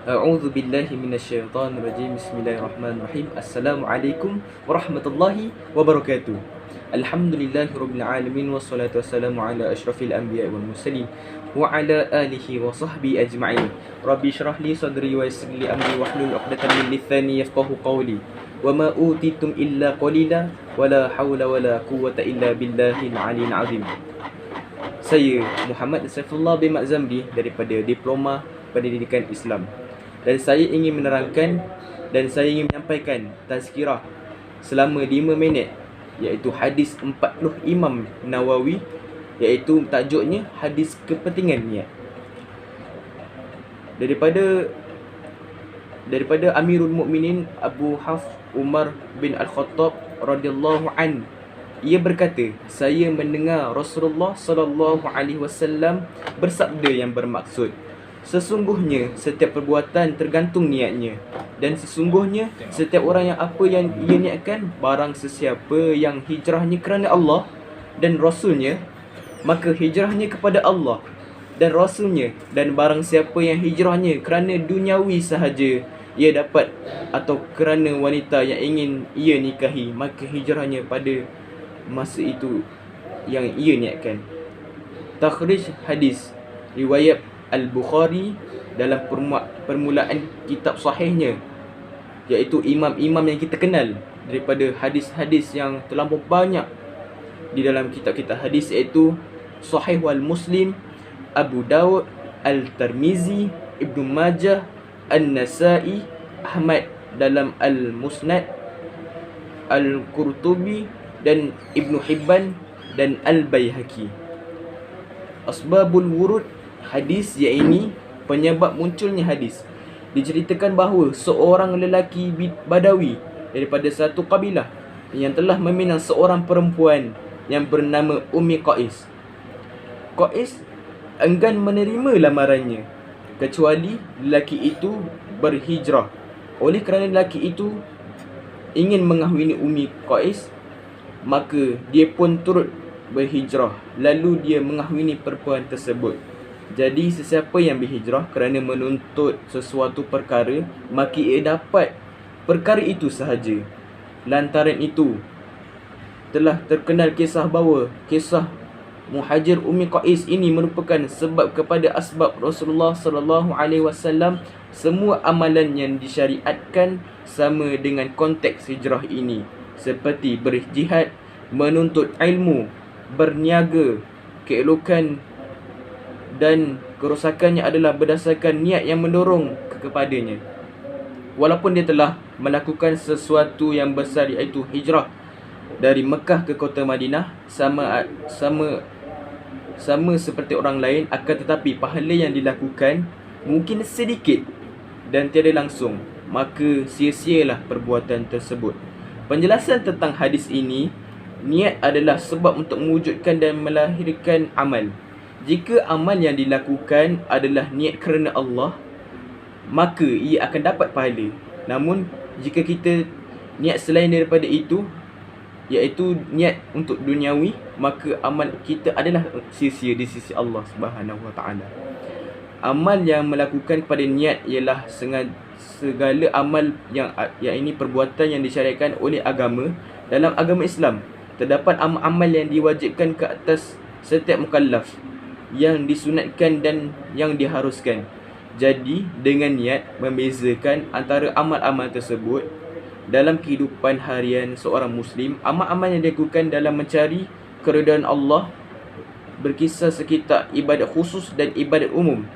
A'udzu billahi minasyaitonir rajim. Bismillahirrahmanirrahim. Assalamualaikum warahmatullahi wabarakatuh. Alhamdulillahirabbil alamin wassalatu wassalamu ala asyrafil anbiya'i wal mursalin wa ala alihi wa sahbihi ajma'in. Rabbi shrah li sadri wa yassir li amri wahlul 'uqdatam min lisani yafqahu qawli. Wa ma utitum illa qalila wa la haula wa la quwwata illa billahil 'aliyyil 'azim. Saya Muhammad Saifullah bin Mak Zamri daripada Diploma Pendidikan Islam. Dan saya ingin menerangkan dan saya ingin menyampaikan tazkirah selama 5 minit, iaitu hadis 40 Imam Nawawi, iaitu tajuknya hadis kepentingan niat. Daripada Amirul Mukminin Abu Hafs Umar bin Al-Khattab radhiyallahu an, ia berkata, saya mendengar Rasulullah sallallahu alaihi wasallam bersabda yang bermaksud, sesungguhnya setiap perbuatan tergantung niatnya, dan sesungguhnya setiap orang yang apa yang ia niatkan, barang sesiapa yang hijrahnya kerana Allah dan Rasulnya, maka hijrahnya kepada Allah dan Rasulnya. Dan barang siapa yang hijrahnya kerana duniawi sahaja ia dapat, atau kerana wanita yang ingin ia nikahi, maka hijrahnya pada masa itu yang ia niatkan. Takhrij hadis riwayat Al-Bukhari dalam permulaan kitab sahihnya, iaitu imam-imam yang kita kenal daripada hadis-hadis yang terlampau banyak di dalam kitab-kitab hadis, iaitu Sahih wal Muslim, Abu Dawud, Al-Tirmizi, Ibnu Majah, An-Nasa'i, Ahmad dalam Al-Musnad, Al-Qurtubi dan Ibnu Hibban dan Al-Baihaqi. Asbabul wurud hadis, iaitu penyebab munculnya hadis. Diceritakan bahawa seorang lelaki Badawi daripada satu kabilah yang telah meminang seorang perempuan yang bernama Ummi Qais. Qais enggan menerima lamarannya kecuali lelaki itu berhijrah. Oleh kerana lelaki itu ingin mengahwini Ummi Qais, maka dia pun turut berhijrah, lalu dia mengahwini perempuan tersebut. Jadi sesiapa yang berhijrah kerana menuntut sesuatu perkara, maka ia dapat perkara itu sahaja. Lantaran itu telah terkenal kisah bahawa kisah muhajir Ummi Qais ini merupakan sebab kepada asbab Rasulullah sallallahu alaihi wasallam. Semua amalan yang disyariatkan sama dengan konteks hijrah ini, seperti berjihad, menuntut ilmu, berniaga. Keelokan dan kerosakannya adalah berdasarkan niat yang mendorong kepadanya. Walaupun dia telah melakukan sesuatu yang besar, iaitu hijrah dari Mekah ke kota Madinah, sama seperti orang lain, akan tetapi pahala yang dilakukan mungkin sedikit dan tiada langsung, maka sia-sialah perbuatan tersebut. Penjelasan tentang hadis ini, niat adalah sebab untuk mewujudkan dan melahirkan amal. Jika amal yang dilakukan adalah niat kerana Allah, maka ia akan dapat pahala. Namun jika kita niat selain daripada itu, iaitu niat untuk duniawi, maka amal kita adalah sia-sia di sisi Allah Subhanahu Wa Taala. Amal yang melakukan pada niat ialah segala amal yang ini perbuatan yang disyariatkan oleh agama. Dalam agama Islam terdapat amal-amal yang diwajibkan ke atas setiap mukallaf, yang disunatkan dan yang diharuskan. Jadi dengan niat membezakan antara amal-amal tersebut dalam kehidupan harian seorang Muslim. Amal-amal yang dilakukan dalam mencari keridaan Allah berkisar sekitar ibadat khusus dan ibadat umum.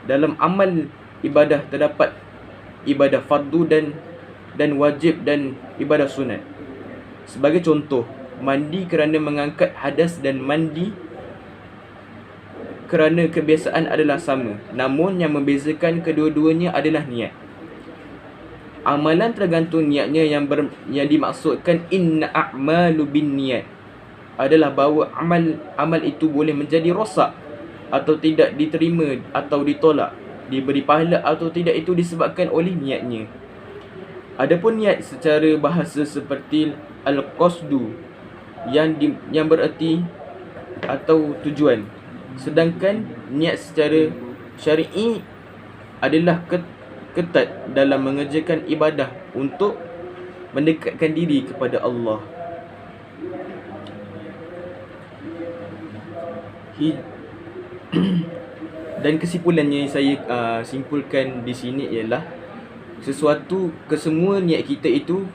Dalam amal ibadah terdapat ibadah fardu dan wajib dan ibadah sunat. Sebagai contoh, mandi kerana mengangkat hadas dan mandi kerana kebiasaan adalah sama, namun yang membezakan kedua-duanya adalah niat. Amalan tergantung niatnya. Yang dimaksudkan inna a'malu bin niat adalah bahawa amal itu boleh menjadi rosak atau tidak diterima atau ditolak, diberi pahala atau tidak, itu disebabkan oleh niatnya. Adapun niat secara bahasa seperti al-qasdu yang bererti atau tujuan. Sedangkan niat secara syar'i adalah ketat dalam mengerjakan ibadah untuk mendekatkan diri kepada Allah. Dan kesimpulannya yang saya simpulkan di sini ialah kesemua niat kita itu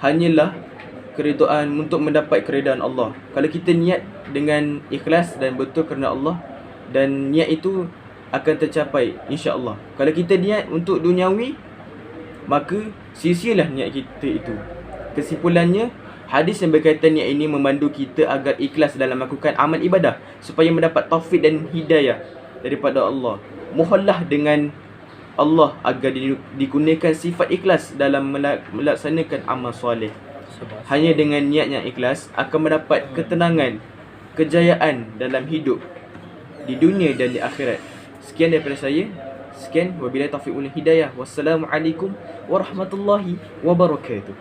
hanyalah keredaan untuk mendapat keredaan Allah. Kalau kita niat dengan ikhlas dan betul kerana Allah, dan niat itu akan tercapai insya-Allah. Kalau kita niat untuk duniawi, maka sia-sialah niat kita itu. Kesimpulannya, hadis yang berkaitan niat ini memandu kita agar ikhlas dalam melakukan amal ibadah supaya mendapat taufik dan hidayah daripada Allah. Mohonlah dengan Allah agar dikurniakan sifat ikhlas dalam melaksanakan amal soleh. Hanya dengan niat yang ikhlas akan mendapat ketenangan, kejayaan dalam hidup di dunia dan di akhirat. Sekian daripada saya. Sekian, wabillahi taufiq wal hidayah. Wassalamualaikum warahmatullahi wabarakatuh.